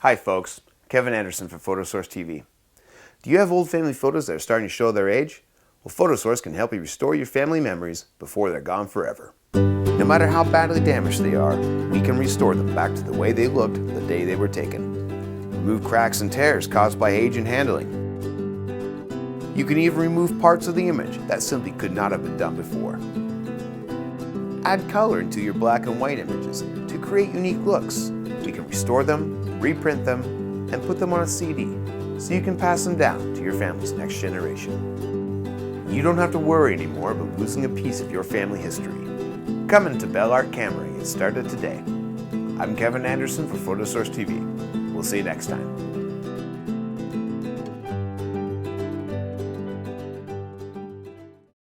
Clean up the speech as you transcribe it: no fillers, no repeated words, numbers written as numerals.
Hi folks, Kevin Anderson for PhotoSource TV. Do you have old family photos that are starting to show their age? Well, PhotoSource can help you restore your family memories before they're gone forever. No matter how badly damaged they are, we can restore them back to the way they looked the day they were taken. Remove cracks and tears caused by age and handling. You can even remove parts of the image that simply could not have been done before. Add color into your black and white images to create unique looks. We can restore them, reprint them, and put them on a CD so you can pass them down to your family's next generation. You don't have to worry anymore about losing a piece of your family history. Come into Bell Art Camera and get started today. I'm Kevin Anderson for PhotoSource TV. We'll see you next time.